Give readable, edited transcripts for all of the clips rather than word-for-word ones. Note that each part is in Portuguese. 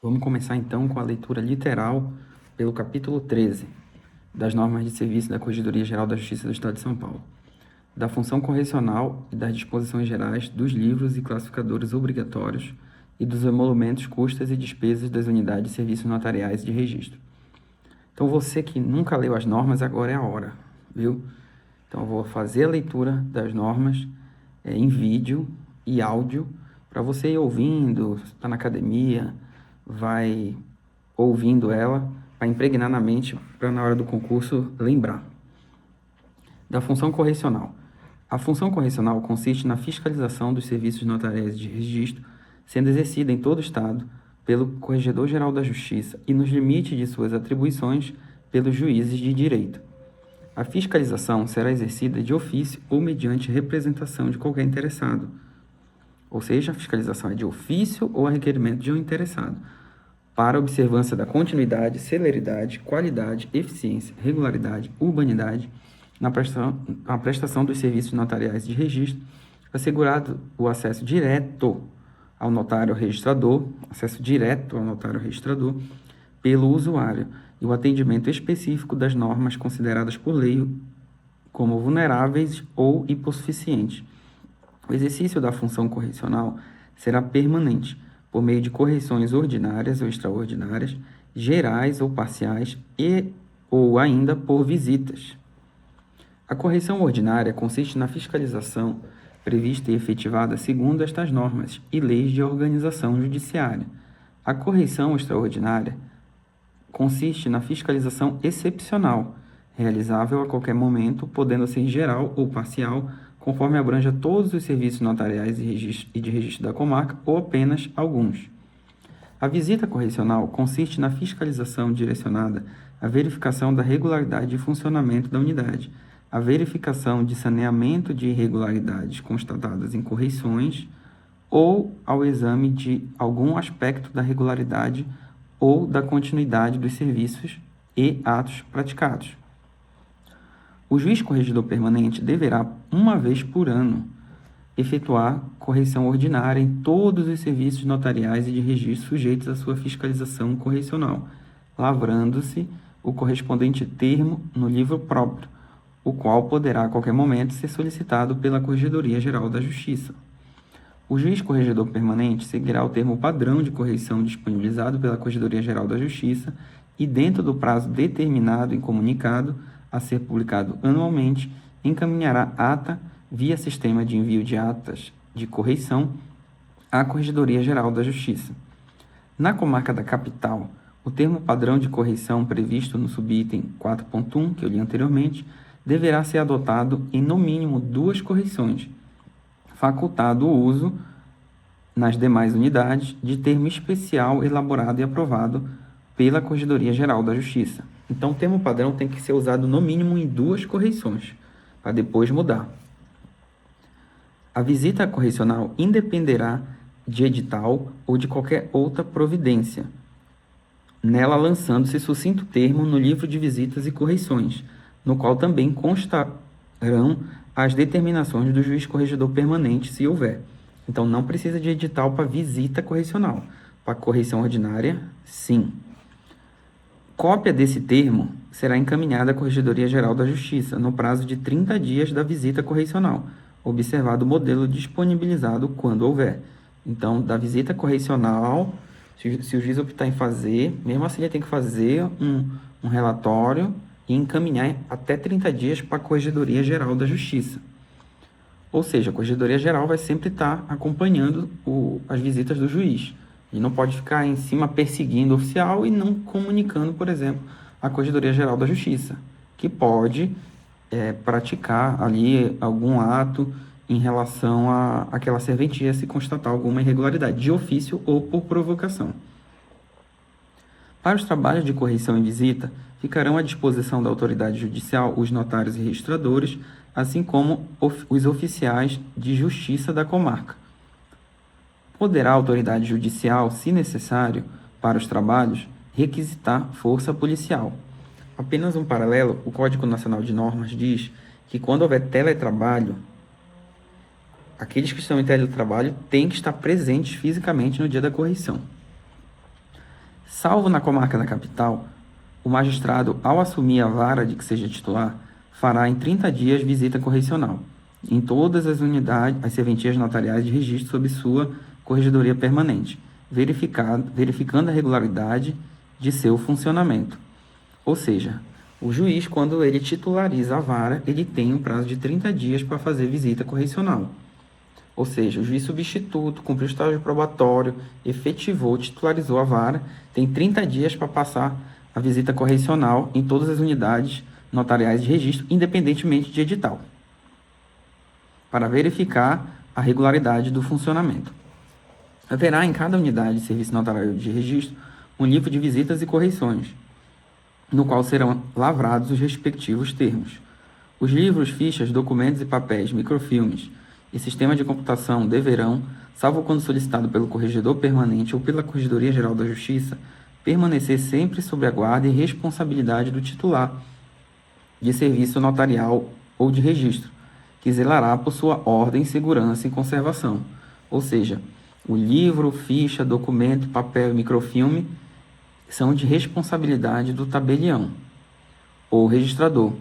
Vamos começar então com a leitura literal pelo capítulo 13 das normas de serviço da Corregedoria Geral da Justiça do Estado de São Paulo, da função correcional e das disposições gerais dos livros e classificadores obrigatórios e dos emolumentos, custas e despesas das unidades de serviços notariais e de registro. Então, você que nunca leu as normas, agora é a hora, viu? Então, eu vou fazer a leitura das normas em vídeo e áudio para você ir ouvindo, está na academia, vai ouvindo ela, para impregnar na mente, para na hora do concurso lembrar. Da função correcional. A função correcional consiste na fiscalização dos serviços notariais de registro, sendo exercida em todo o Estado pelo Corregedor-Geral da Justiça e nos limites de suas atribuições pelos juízes de direito. A fiscalização será exercida de ofício ou mediante representação de qualquer interessado. Ou seja, a fiscalização é de ofício ou a requerimento de um interessado, para a observância da continuidade, celeridade, qualidade, eficiência, regularidade, urbanidade na prestação dos serviços notariais de registro, assegurado o acesso direto ao notário registrador, pelo usuário e o atendimento específico das normas consideradas por lei como vulneráveis ou hipossuficientes. O exercício da função correcional será permanente, por meio de correções ordinárias ou extraordinárias, gerais ou parciais ou ainda por visitas. A correção ordinária consiste na fiscalização prevista e efetivada segundo estas normas e leis de organização judiciária. A correção extraordinária consiste na fiscalização excepcional, realizável a qualquer momento, podendo ser geral ou parcial, conforme abranja todos os serviços notariais e de registro da comarca ou apenas alguns. A visita correcional consiste na fiscalização direcionada à verificação da regularidade de funcionamento da unidade, a verificação de saneamento de irregularidades constatadas em correições ou ao exame de algum aspecto da regularidade ou da continuidade dos serviços e atos praticados. O juiz corregedor permanente deverá, uma vez por ano, efetuar correção ordinária em todos os serviços notariais e de registro sujeitos à sua fiscalização correcional, lavrando-se o correspondente termo no livro próprio, o qual poderá a qualquer momento ser solicitado pela Corregedoria Geral da Justiça. O juiz corregedor permanente seguirá o termo padrão de correição disponibilizado pela Corregedoria Geral da Justiça e, dentro do prazo determinado em comunicado, a ser publicado anualmente, encaminhará ata via sistema de envio de atas de correição à Corregedoria Geral da Justiça. Na comarca da capital, o termo padrão de correição previsto no subitem 4.1, que eu li anteriormente, deverá ser adotado em no mínimo 2 correições, facultado o uso, nas demais unidades, de termo especial elaborado e aprovado pela Corregedoria Geral da Justiça. Então, o termo padrão tem que ser usado no mínimo em 2 correições, para depois mudar. A visita correcional independerá de edital ou de qualquer outra providência, nela lançando-se sucinto termo no livro de visitas e correições, no qual também constarão as determinações do juiz corregedor permanente, se houver. Então, não precisa de edital para visita correcional. Para correição ordinária, sim. Cópia desse termo será encaminhada à Corregedoria Geral da Justiça no prazo de 30 dias da visita correcional, observado o modelo disponibilizado quando houver. Então, da visita correcional, se o juiz optar em fazer, mesmo assim ele tem que fazer um relatório e encaminhar até 30 dias para a Corregedoria Geral da Justiça. Ou seja, a Corregedoria Geral vai sempre estar acompanhando as visitas do juiz. E não pode ficar em cima perseguindo o oficial e não comunicando, por exemplo, à Corregedoria Geral da Justiça, que pode praticar ali algum ato em relação àquela serventia se constatar alguma irregularidade, de ofício ou por provocação. Para os trabalhos de correição e visita, ficarão à disposição da autoridade judicial os notários e registradores, assim como os oficiais de justiça da comarca. Poderá a autoridade judicial, se necessário, para os trabalhos, requisitar força policial. Apenas um paralelo, o Código Nacional de Normas diz que quando houver teletrabalho, aqueles que estão em teletrabalho têm que estar presentes fisicamente no dia da correição. Salvo na comarca da capital, o magistrado, ao assumir a vara de que seja titular, fará em 30 dias visita correcional em todas as unidades, as serventias notariais de registro sob sua corregedoria permanente, verificando a regularidade de seu funcionamento. Ou seja, o juiz, quando ele titulariza a vara, ele tem um prazo de 30 dias para fazer visita correcional. Ou seja, o juiz substituto cumpriu o estágio probatório, efetivou, titularizou a vara, tem 30 dias para passar a visita correcional em todas as unidades notariais de registro, independentemente de edital, para verificar a regularidade do funcionamento. Haverá em cada unidade de serviço notarial de registro um livro de visitas e correições, no qual serão lavrados os respectivos termos. Os livros, fichas, documentos e papéis, microfilmes e sistema de computação deverão, salvo quando solicitado pelo corregedor permanente ou pela Corregedoria Geral da Justiça, permanecer sempre sob a guarda e responsabilidade do titular de serviço notarial ou de registro, que zelará por sua ordem, segurança e conservação. Ou seja, o livro, ficha, documento, papel e microfilme são de responsabilidade do tabelião ou registrador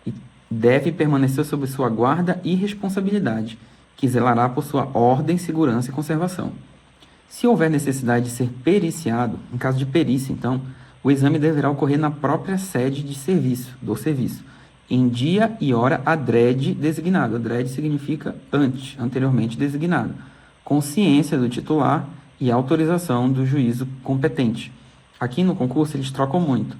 e deve permanecer sob sua guarda e responsabilidade, que zelará por sua ordem, segurança e conservação. Se houver necessidade de ser periciado, em caso de perícia, então, o exame deverá ocorrer na própria sede de serviço, do serviço, em dia e hora adrede designado. Adrede significa anteriormente designado, com ciência do titular e autorização do juízo competente. Aqui no concurso eles trocam muito.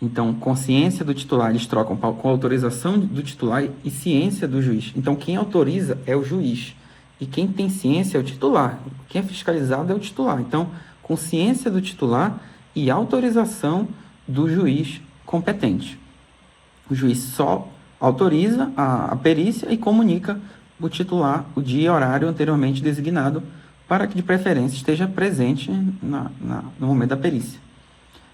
Então, consciência do titular eles trocam com autorização do titular e ciência do juiz. Então, quem autoriza é o juiz. E quem tem ciência é o titular. Quem é fiscalizado é o titular. Então, consciência do titular e autorização do juiz competente. O juiz só autoriza a perícia e comunica o titular o dia e horário anteriormente designado para que, de preferência, esteja presente no momento da perícia.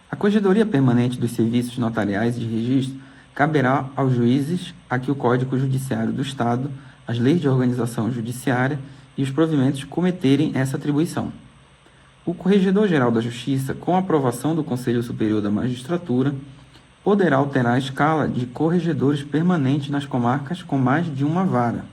A Corregedoria Permanente dos Serviços Notariais de Registro caberá aos juízes a que o Código Judiciário do Estado, as leis de organização judiciária e os provimentos cometerem essa atribuição. O Corregedor-Geral da Justiça, com aprovação do Conselho Superior da Magistratura, poderá alterar a escala de corregedores permanentes nas comarcas com mais de uma vara.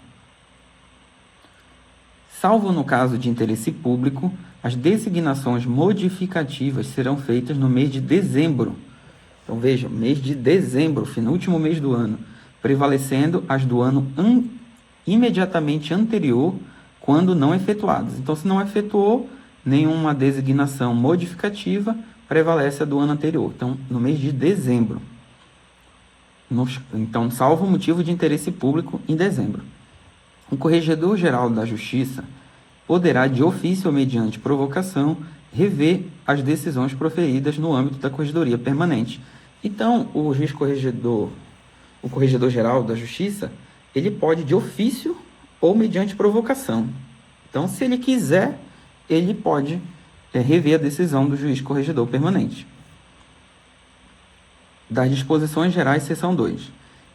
Salvo no caso de interesse público, as designações modificativas serão feitas no mês de dezembro. Então, veja, mês de dezembro, no último mês do ano, prevalecendo as do ano imediatamente anterior, quando não efetuadas. Então, se não efetuou nenhuma designação modificativa, prevalece a do ano anterior. Então, no mês de dezembro. Então, salvo motivo de interesse público, em dezembro. O Corregedor-Geral da Justiça poderá, de ofício ou mediante provocação, rever as decisões proferidas no âmbito da Corregedoria Permanente. Então, o Corregedor-Geral da Justiça, ele pode, de ofício ou mediante provocação. Então, se ele quiser, ele pode rever a decisão do juiz corregedor permanente. Das disposições gerais, seção 2.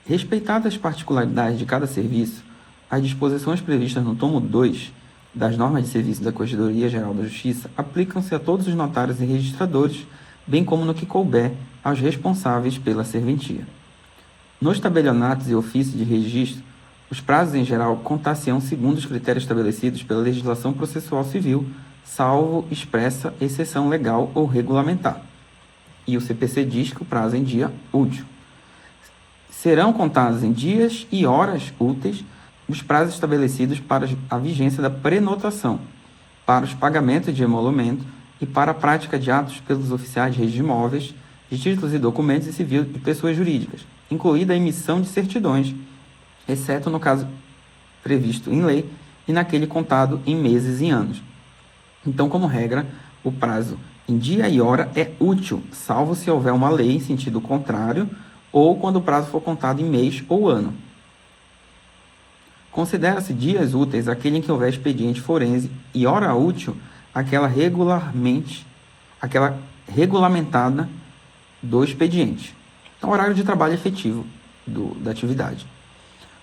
Respeitadas as particularidades de cada serviço, as disposições previstas no tomo 2 das normas de serviço da Corregedoria Geral da Justiça aplicam-se a todos os notários e registradores, bem como no que couber aos responsáveis pela serventia. Nos tabelionatos e ofícios de registro, os prazos em geral contar-se-ão segundo os critérios estabelecidos pela legislação processual civil, salvo expressa exceção legal ou regulamentar. E o CPC diz que o prazo é em dia útil. Serão contados em dias e horas úteis os prazos estabelecidos para a vigência da prenotação, para os pagamentos de emolumento e para a prática de atos pelos oficiais de registro de imóveis, de títulos e documentos e civil de pessoas jurídicas, incluída a emissão de certidões, exceto no caso previsto em lei e naquele contado em meses e anos. Então, como regra, o prazo em dia e hora é útil, salvo se houver uma lei em sentido contrário ou quando o prazo for contado em mês ou ano. Considera-se dias úteis aquele em que houver expediente forense e hora útil aquela regulamentada do expediente. Então, horário de trabalho efetivo da atividade.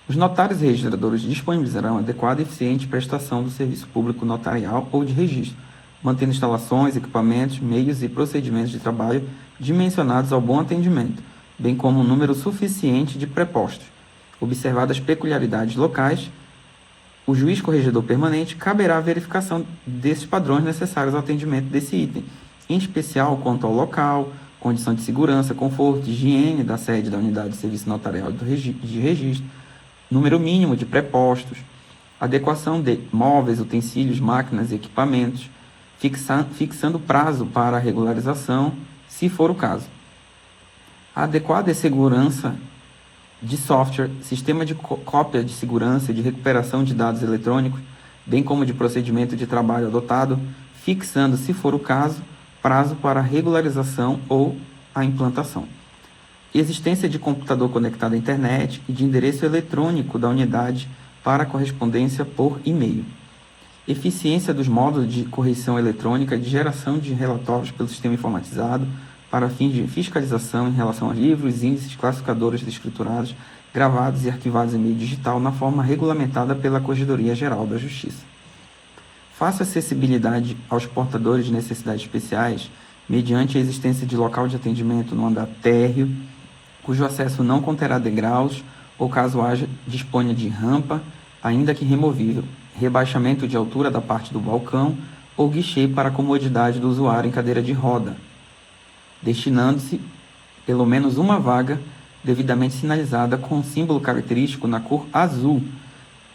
Os notários e registradores disponibilizarão adequada e eficiente prestação do serviço público notarial ou de registro, mantendo instalações, equipamentos, meios e procedimentos de trabalho dimensionados ao bom atendimento, bem como um número suficiente de prepostos. Observadas peculiaridades locais, o juiz corregedor permanente caberá a verificação desses padrões necessários ao atendimento desse item, em especial quanto ao local, condição de segurança, conforto, higiene da sede da unidade de serviço notarial de registro, número mínimo de prepostos, adequação de móveis, utensílios, máquinas e equipamentos, fixando prazo para a regularização, se for o caso. A adequada segurança de software, sistema de cópia de segurança e de recuperação de dados eletrônicos, bem como de procedimento de trabalho adotado, fixando, se for o caso, prazo para a regularização ou a implantação. Existência de computador conectado à internet e de endereço eletrônico da unidade para correspondência por e-mail. Eficiência dos módulos de correção eletrônica e de geração de relatórios pelo sistema informatizado para fins de fiscalização em relação a livros, índices, classificadores escriturados, gravados e arquivados em meio digital na forma regulamentada pela Corregedoria Geral da Justiça. Fácil acessibilidade aos portadores de necessidades especiais mediante a existência de local de atendimento no andar térreo, cujo acesso não conterá degraus ou, caso haja, disponha de rampa, ainda que removível, rebaixamento de altura da parte do balcão ou guichê para a comodidade do usuário em cadeira de roda, destinando-se pelo menos uma vaga devidamente sinalizada com um símbolo característico na cor azul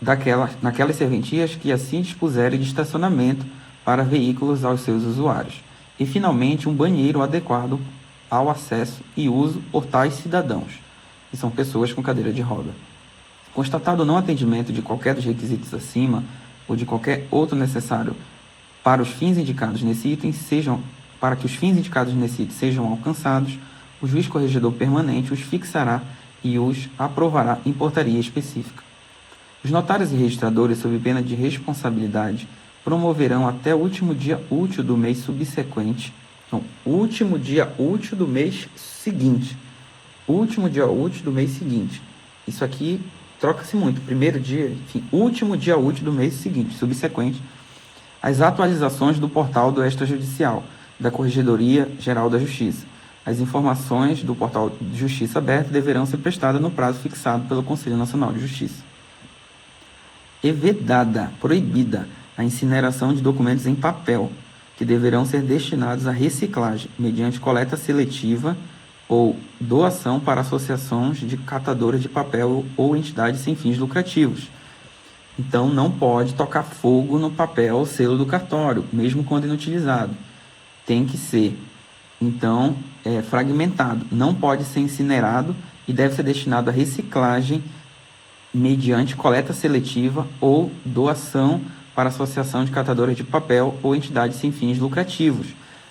naquelas serventias que assim dispuserem de estacionamento para veículos aos seus usuários. E, finalmente, um banheiro adequado ao acesso e uso por tais cidadãos, que são pessoas com cadeira de roda. Constatado o não atendimento de qualquer dos requisitos acima ou de qualquer outro necessário para os fins indicados nesse item para que os fins indicados nesse item sejam alcançados, o juiz corregedor permanente os fixará e os aprovará em portaria específica. Os notários e registradores, sob pena de responsabilidade, promoverão até o último dia útil do mês subsequente, último dia útil do mês seguinte. Último dia útil do mês seguinte. Isso aqui troca-se muito. Primeiro dia, enfim, último dia útil do mês seguinte, subsequente, as atualizações do portal do extrajudicial da Corregedoria Geral da Justiça. As informações do portal de Justiça Aberta deverão ser prestadas no prazo fixado pelo Conselho Nacional de Justiça. É vedada, proibida, a incineração de documentos em papel, que deverão ser destinados à reciclagem, mediante coleta seletiva ou doação para associações de catadoras de papel ou entidades sem fins lucrativos. Então, não pode tocar fogo no papel ou selo do cartório, mesmo quando inutilizado. Tem que ser, então, fragmentado. Não pode ser incinerado e deve ser destinado à reciclagem mediante coleta seletiva ou doação para associação de catadoras de papel ou entidades sem fins lucrativos.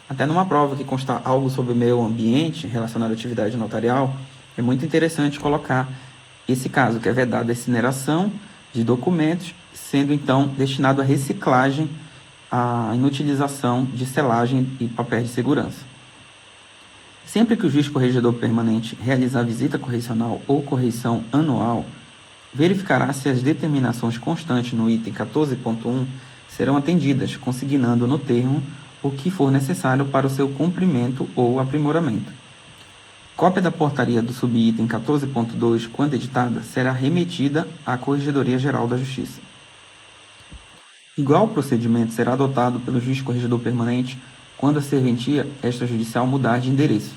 Até numa prova que consta algo sobre o meio ambiente relacionado à atividade notarial, é muito interessante colocar esse caso, que é vedada a incineração de documentos, sendo então destinado à reciclagem, à inutilização de selagem e papéis de segurança. Sempre que o juiz corregedor permanente realizar visita correcional ou correição anual, verificará se as determinações constantes no item 14.1 serão atendidas, consignando no termo o que for necessário para o seu cumprimento ou aprimoramento. Cópia da portaria do subitem 14.2, quando editada, será remetida à Corregedoria Geral da Justiça. Igual procedimento será adotado pelo juiz corregedor permanente quando a serventia extrajudicial mudar de endereço.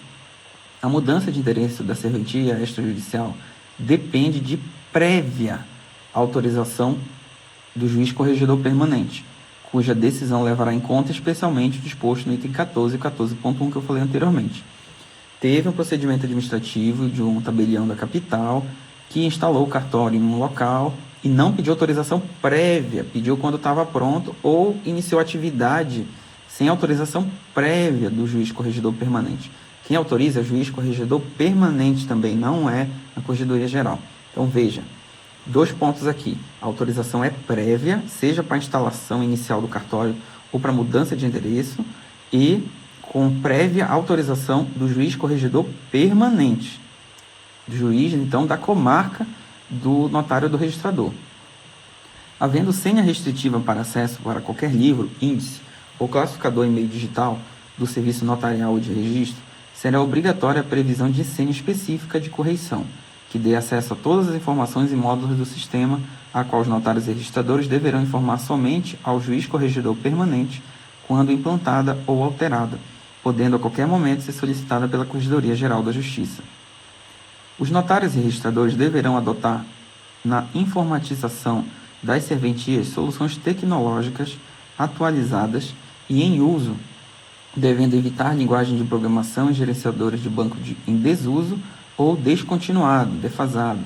A mudança de endereço da serventia extrajudicial depende de prévia autorização do juiz corregedor permanente, cuja decisão levará em conta especialmente o disposto no item 14 e 14.1 que eu falei anteriormente. Teve um procedimento administrativo de um tabelião da capital que instalou o cartório em um local e não pediu autorização prévia, pediu quando estava pronto ou iniciou atividade sem autorização prévia do juiz corregedor permanente. Quem autoriza é o juiz corregedor permanente também, não é a Corregedoria Geral. Então, veja, 2 pontos aqui. A autorização é prévia, seja para a instalação inicial do cartório ou para mudança de endereço, e com prévia autorização do juiz corregedor permanente, do juiz, então, da comarca do notário do registrador. Havendo senha restritiva para acesso para qualquer livro, índice O classificador em meio digital do serviço notarial ou de registro será obrigatória a previsão de senha específica de correição, que dê acesso a todas as informações e módulos do sistema, a qual os notários e registradores deverão informar somente ao juiz corregedor permanente quando implantada ou alterada, podendo a qualquer momento ser solicitada pela Corregedoria Geral da Justiça. Os notários e registradores deverão adotar, na informatização das serventias, soluções tecnológicas atualizadas e em uso, devendo evitar linguagem de programação e gerenciadores de banco em desuso ou descontinuado, defasado,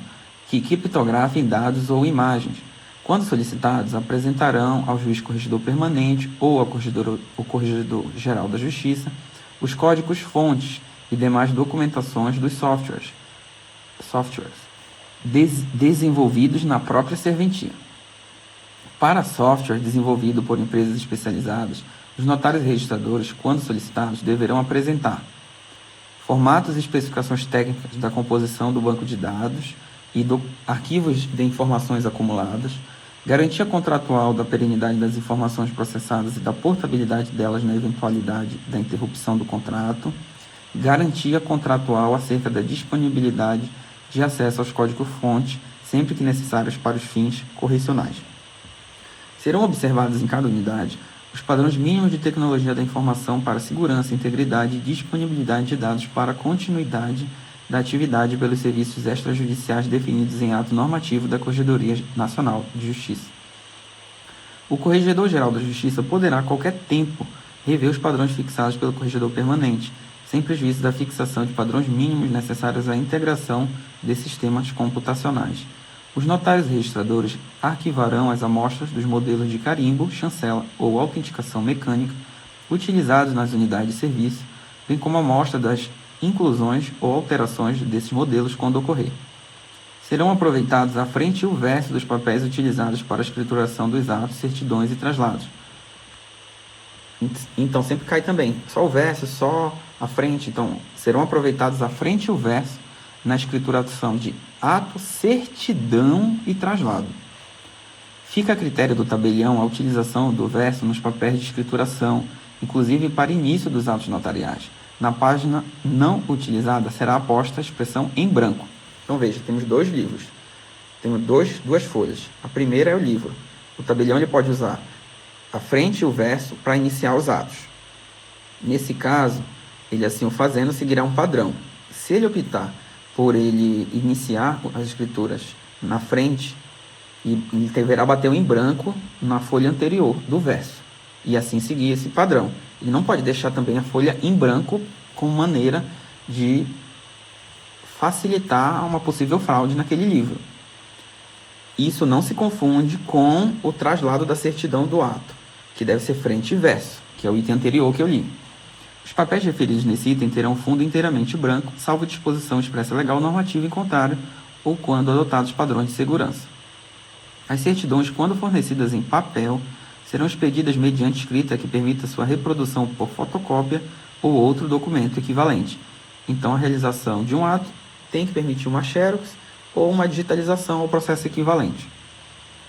que criptografem dados ou imagens. Quando solicitados, apresentarão ao juiz corregedor permanente ou ao corregedor geral da Justiça os códigos-fontes e demais documentações dos softwares desenvolvidos na própria serventia. Para software desenvolvido por empresas especializadas, os notários e registradores, quando solicitados, deverão apresentar formatos e especificações técnicas da composição do banco de dados e arquivos de informações acumuladas, garantia contratual da perenidade das informações processadas e da portabilidade delas na eventualidade da interrupção do contrato, garantia contratual acerca da disponibilidade de acesso aos códigos-fonte, sempre que necessários para os fins correcionais. Serão observados em cada unidade os padrões mínimos de tecnologia da informação para segurança, integridade e disponibilidade de dados para a continuidade da atividade pelos serviços extrajudiciais definidos em ato normativo da Corregedoria Nacional de Justiça. O Corregedor-Geral da Justiça poderá, a qualquer tempo, rever os padrões fixados pelo Corregedor Permanente, sem prejuízo da fixação de padrões mínimos necessários à integração de sistemas computacionais. Os notários e registradores arquivarão as amostras dos modelos de carimbo, chancela ou autenticação mecânica utilizados nas unidades de serviço, bem como a amostra das inclusões ou alterações desses modelos quando ocorrer. Serão aproveitados a frente e o verso dos papéis utilizados para a escrituração dos atos, certidões e traslados. Então, sempre cai também, só o verso, só a frente. Então, serão aproveitados a frente e o verso na escrituração de ato, certidão e traslado. Fica a critério do tabelião a utilização do verso nos papéis de escrituração, inclusive para início dos atos notariais. Na página não utilizada será aposta a expressão em branco. Então veja, temos dois livros, temos duas folhas. A primeira é o livro. O tabelião ele pode usar a frente e o verso para iniciar os atos. Nesse caso, ele assim o fazendo seguirá um padrão. Se ele optar por ele iniciar as escrituras na frente, ele deverá bater o em branco na folha anterior do verso, e assim seguir esse padrão. Ele não pode deixar também a folha em branco como maneira de facilitar uma possível fraude naquele livro. Isso não se confunde com o traslado da certidão do ato, que deve ser frente e verso, que é o item anterior que eu li. Os papéis referidos nesse item terão fundo inteiramente branco, salvo disposição expressa legal, normativa em contrário, ou quando adotados padrões de segurança. As certidões, quando fornecidas em papel, serão expedidas mediante escrita que permita sua reprodução por fotocópia ou outro documento equivalente. Então, a realização de um ato tem que permitir uma xerox ou uma digitalização ou processo equivalente.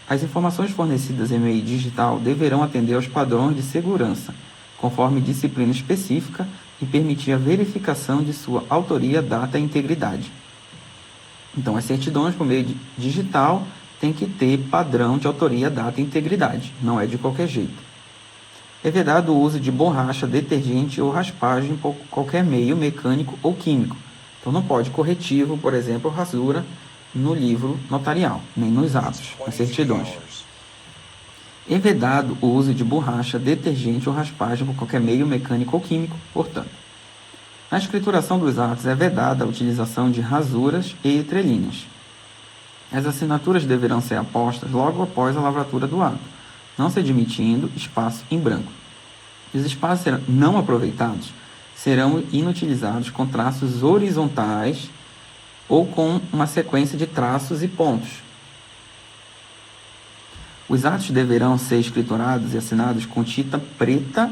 As informações fornecidas em meio digital deverão atender aos padrões de segurança, conforme disciplina específica, e permitir a verificação de sua autoria, data e integridade. Então, as certidões por meio digital têm que ter padrão de autoria, data e integridade, não é de qualquer jeito. É vedado o uso de borracha, detergente ou raspagem por qualquer meio mecânico ou químico. Então, não pode corretivo, por exemplo, rasura, no livro notarial, nem nos atos, nas certidões. É vedado o uso de borracha, detergente ou raspagem por qualquer meio mecânico ou químico, portanto. Na escrituração dos atos é vedada a utilização de rasuras e entrelinhas. As assinaturas deverão ser apostas logo após a lavratura do ato, não se admitindo espaço em branco. Os espaços não aproveitados serão inutilizados com traços horizontais ou com uma sequência de traços e pontos. Os atos deverão ser escriturados e assinados com tinta preta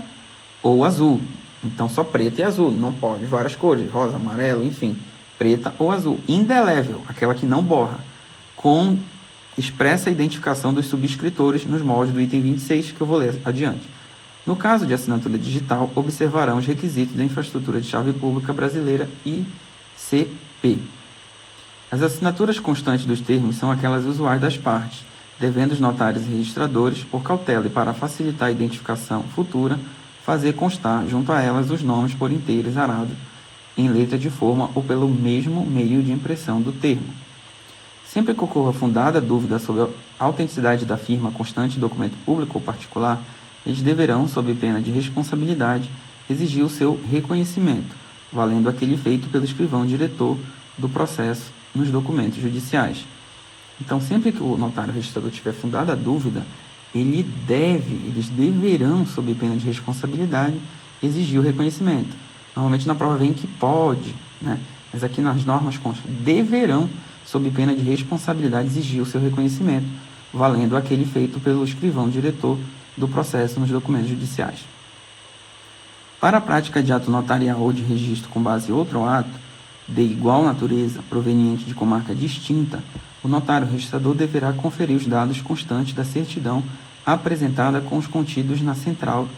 ou azul. Então, só preta e azul, não pode várias cores, rosa, amarelo, enfim, preta ou azul. Indelével, aquela que não borra, com expressa identificação dos subscritores nos moldes do item 26, que eu vou ler adiante. No caso de assinatura digital, observarão os requisitos da Infraestrutura de Chave Pública Brasileira, ICP. As assinaturas constantes dos termos são aquelas usuais das partes, devendo os notários e registradores, por cautela e para facilitar a identificação futura, fazer constar junto a elas os nomes por inteiro exarado em letra de forma ou pelo mesmo meio de impressão do termo. Sempre que ocorra fundada dúvida sobre a autenticidade da firma constante de documento público ou particular, eles deverão, sob pena de responsabilidade, exigir o seu reconhecimento, valendo aquele feito pelo escrivão diretor do processo nos documentos judiciais. Então, sempre que o notário registrador tiver fundada a dúvida, eles deverão, sob pena de responsabilidade, exigir o reconhecimento. Normalmente na prova vem que pode, né? Mas aqui nas normas consta, deverão, sob pena de responsabilidade, exigir o seu reconhecimento, valendo aquele feito pelo escrivão diretor do processo nos documentos judiciais. Para a prática de ato notarial ou de registro com base em outro ato, de igual natureza, proveniente de comarca distinta, o notário registrador deverá conferir os dados constantes da certidão apresentada com os contidos na Central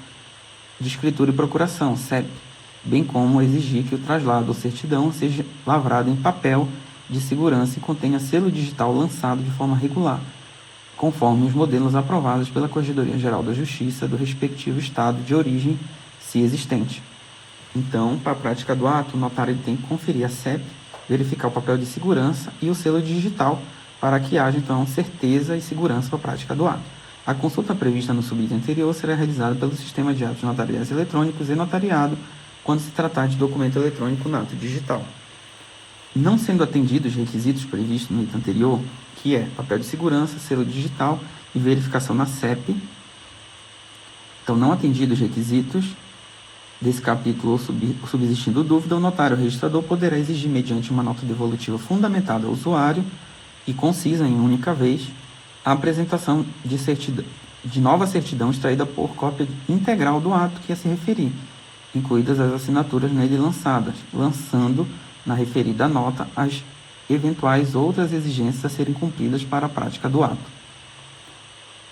de Escritura e Procuração, CEP, bem como exigir que o traslado ou certidão seja lavrado em papel de segurança e contenha selo digital lançado de forma regular, conforme os modelos aprovados pela Corregedoria Geral da Justiça do respectivo estado de origem, se existente. Então, para a prática do ato, o notário tem que conferir a CEP, verificar o papel de segurança e o selo digital para que haja, então, certeza e segurança para a prática do ato. A consulta prevista no subitem anterior será realizada pelo Sistema de Atos Notariais Eletrônicos e Notariado quando se tratar de documento eletrônico no ato digital. Não sendo atendidos os requisitos previstos no item anterior, que é papel de segurança, selo digital e verificação na CEP, então, não atendidos os requisitos desse capítulo ou subsistindo dúvida, o notário registrador poderá exigir, mediante uma nota devolutiva fundamentada ao usuário e concisa em única vez, a apresentação de nova certidão extraída por cópia integral do ato que a se referir, incluídas as assinaturas nele lançadas, lançando na referida nota as eventuais outras exigências a serem cumpridas para a prática do ato.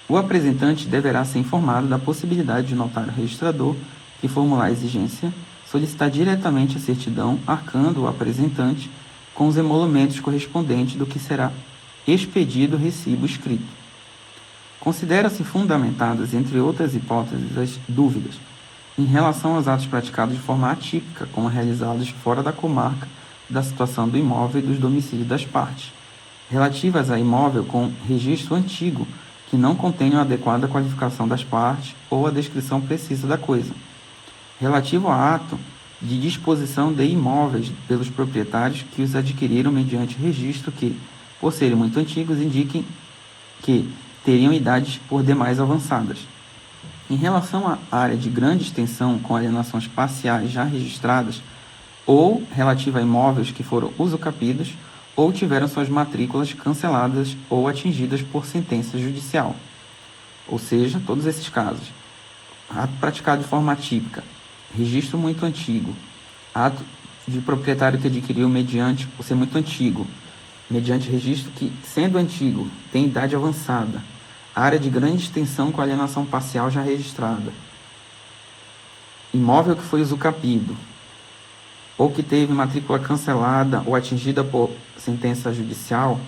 O apresentante deverá ser informado da possibilidade de o notário registrador que formular a exigência, solicitar diretamente a certidão, arcando o apresentante com os emolumentos correspondentes do que será expedido o recibo escrito. Considera-se fundamentadas, entre outras hipóteses, as dúvidas em relação aos atos praticados de forma atípica, como realizados fora da comarca da situação do imóvel e dos domicílios das partes, relativas a imóvel com registro antigo, que não contenham a adequada qualificação das partes ou a descrição precisa da coisa, relativo a ato de disposição de imóveis pelos proprietários que os adquiriram mediante registro que, por serem muito antigos, indiquem que teriam idades por demais avançadas. Em relação à área de grande extensão com alienações parciais já registradas, ou relativa a imóveis que foram usucapidos ou tiveram suas matrículas canceladas ou atingidas por sentença judicial. Ou seja, todos esses casos. Ato praticado de forma atípica, registro muito antigo, ato de proprietário que adquiriu mediante, por ser muito antigo, mediante registro que, sendo antigo, tem idade avançada, área de grande extensão com alienação parcial já registrada, imóvel que foi usucapido, ou que teve matrícula cancelada ou atingida por sentença judicial,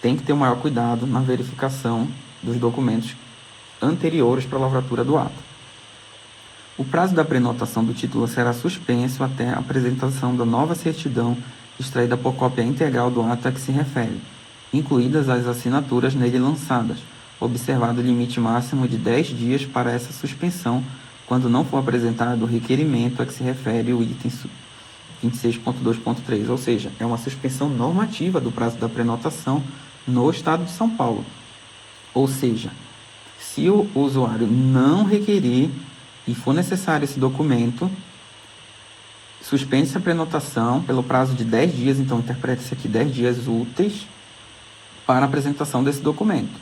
tem que ter o maior cuidado na verificação dos documentos anteriores para a lavratura do ato. O prazo da prenotação do título será suspenso até a apresentação da nova certidão extraída por cópia integral do ato a que se refere, incluídas as assinaturas nele lançadas, observado o limite máximo de 10 dias para essa suspensão, quando não for apresentado o requerimento a que se refere o item 26.2.3, ou seja, é uma suspensão normativa do prazo da prenotação no Estado de São Paulo. Ou seja, se o usuário não requerer e for necessário esse documento, suspende-se a prenotação pelo prazo de 10 dias, então interprete-se aqui 10 dias úteis para a apresentação desse documento.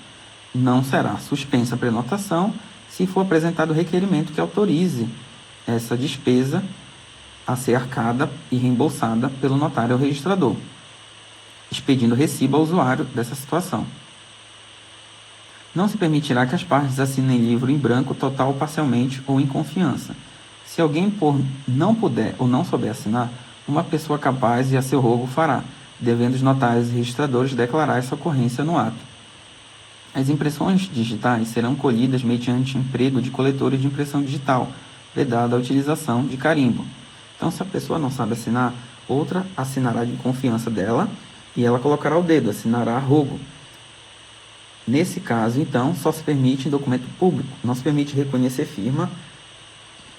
Não será suspensa a prenotação se for apresentado o requerimento que autorize essa despesa a ser arcada e reembolsada pelo notário ou registrador, expedindo recibo ao usuário dessa situação. Não se permitirá que as partes assinem livro em branco, total ou parcialmente, ou em confiança. Se alguém não puder ou não souber assinar, uma pessoa capaz e a seu rogo fará, devendo os notários e registradores declarar essa ocorrência no ato. As impressões digitais serão colhidas mediante emprego de coletores de impressão digital, vedada a utilização de carimbo. Então, se a pessoa não sabe assinar, outra assinará de confiança dela e ela colocará o dedo, assinará a rogo. Nesse caso, então, só se permite em documento público, não se permite reconhecer firma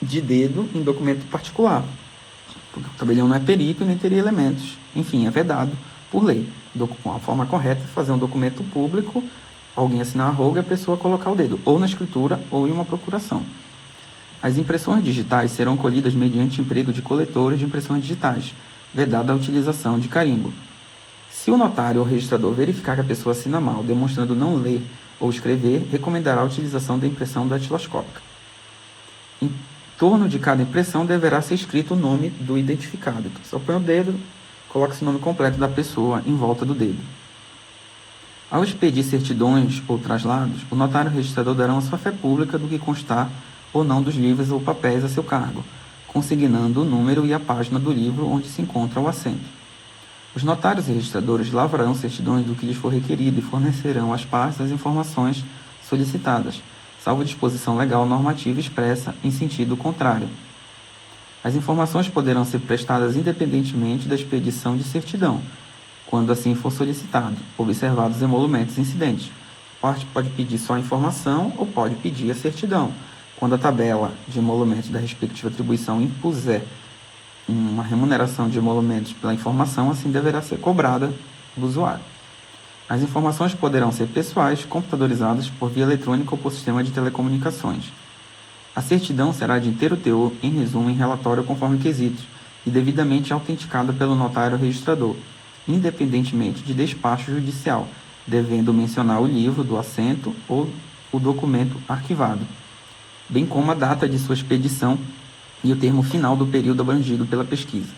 de dedo em documento particular, porque o tabelião não é perito e nem teria elementos. Enfim, é vedado por lei. A forma correta é fazer um documento público, alguém assinar a roga e a pessoa colocar o dedo, ou na escritura ou em uma procuração. As impressões digitais serão colhidas mediante emprego de coletores de impressões digitais, vedada a utilização de carimbo. Se o notário ou registrador verificar que a pessoa assina mal, demonstrando não ler ou escrever, recomendará a utilização da impressão datiloscópica. Em torno de cada impressão deverá ser escrito o nome do identificado. Então, só põe o dedo, coloca esse nome completo da pessoa em volta do dedo. Ao expedir certidões ou traslados, o notário e o registrador darão a sua fé pública do que constar ou não dos livros ou papéis a seu cargo, consignando o número e a página do livro onde se encontra o assento. Os notários e registradores lavrarão certidões do que lhes for requerido e fornecerão às partes as informações solicitadas, salvo disposição legal normativa expressa em sentido contrário. As informações poderão ser prestadas independentemente da expedição de certidão, quando assim for solicitado, observados os emolumentos incidentes. A parte pode pedir só a informação ou pode pedir a certidão. Quando a tabela de emolumentos da respectiva atribuição impuser uma remuneração de emolumentos pela informação, assim deverá ser cobrada do usuário. As informações poderão ser pessoais, computadorizadas por via eletrônica ou por sistema de telecomunicações. A certidão será de inteiro teor, em resumo, em relatório conforme quesitos, e devidamente autenticada pelo notário ou registrador, independentemente de despacho judicial, devendo mencionar o livro do assento ou o documento arquivado, bem como a data de sua expedição e o termo final do período abrangido pela pesquisa.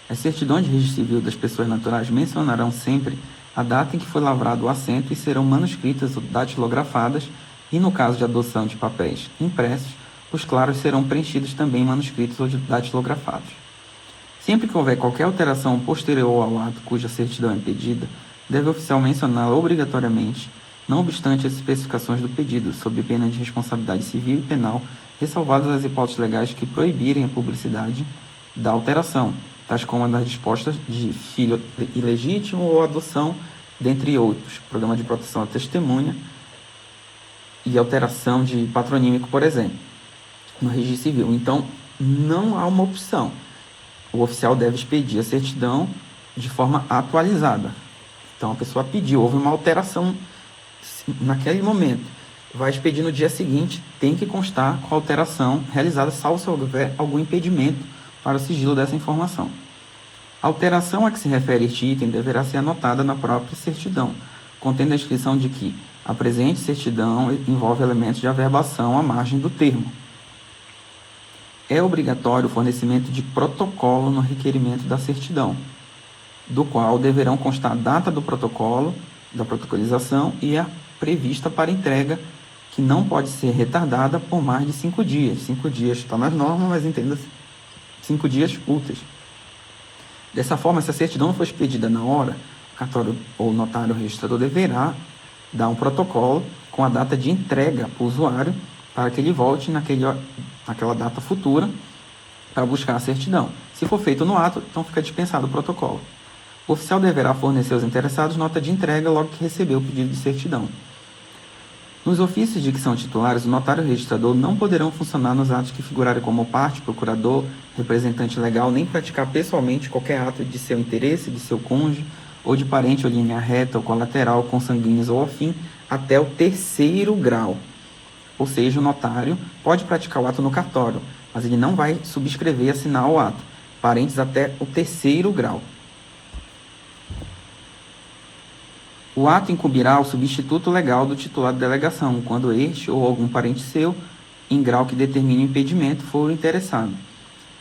As certidões de registro civil das pessoas naturais mencionarão sempre a data em que foi lavrado o assento e serão manuscritas ou datilografadas, e no caso de adoção de papéis impressos, os claros serão preenchidos também manuscritos ou datilografados. Sempre que houver qualquer alteração posterior ao ato cuja certidão é pedida, deve o oficial mencioná-la obrigatoriamente, não obstante as especificações do pedido, sob pena de responsabilidade civil e penal, ressalvadas as hipóteses legais que proibirem a publicidade da alteração, tais como as dispostas de filho ilegítimo ou adoção, dentre outros, programa de proteção à testemunha e alteração de patronímico, por exemplo, no registro civil. Então, não há uma opção. O oficial deve expedir a certidão de forma atualizada. Então, a pessoa pediu, houve uma alteração naquele momento, vai expedir no dia seguinte, tem que constar com a alteração realizada, salvo se houver algum impedimento para o sigilo dessa informação. A alteração a que se refere este item deverá ser anotada na própria certidão, contendo a inscrição de que a presente certidão envolve elementos de averbação à margem do termo. É obrigatório o fornecimento de protocolo no requerimento da certidão, do qual deverão constar a data do protocolo, da protocolização e a prevista para entrega, que não pode ser retardada por mais de 5 dias. 5 dias está nas normas, mas entenda-se 5 dias úteis. Dessa forma, se a certidão não for expedida na hora, o cartório ou notário registrador deverá dar um protocolo com a data de entrega para o usuário, para que ele volte naquela data futura para buscar a certidão. Se for feito no ato, então fica dispensado o protocolo. O oficial deverá fornecer aos interessados nota de entrega logo que recebeu o pedido de certidão. Nos ofícios de que são titulares, o notário e o registrador não poderão funcionar nos atos que figurarem como parte, procurador, representante legal, nem praticar pessoalmente qualquer ato de seu interesse, de seu cônjuge, ou de parente ou linha reta ou colateral, consanguíneos ou afim, até o 3º grau. Ou seja, o notário pode praticar o ato no cartório, mas ele não vai subscrever e assinar o ato. Parentes até o 3º grau. O ato incumbirá ao substituto legal do titular da delegação, quando este ou algum parente seu, em grau que determine o impedimento, for interessado.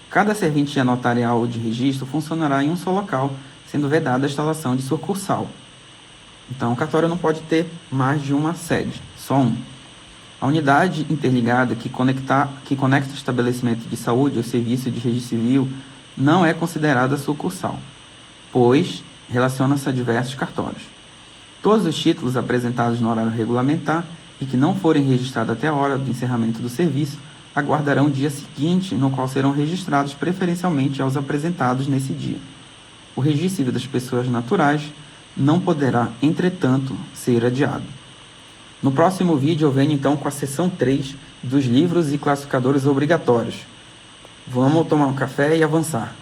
Cada serventia notarial ou de registro funcionará em um só local, sendo vedada a instalação de sucursal. Então, o cartório não pode ter mais de uma sede, só um. A unidade interligada que conecta o estabelecimento de saúde ao serviço de registro civil não é considerada sucursal, pois relaciona-se a diversos cartórios. Todos os títulos apresentados no horário regulamentar e que não forem registrados até a hora do encerramento do serviço aguardarão o dia seguinte, no qual serão registrados preferencialmente aos apresentados nesse dia. O registro civil das pessoas naturais não poderá, entretanto, ser adiado. No próximo vídeo eu venho então com a seção 3 dos livros e classificadores obrigatórios. Vamos tomar um café e avançar.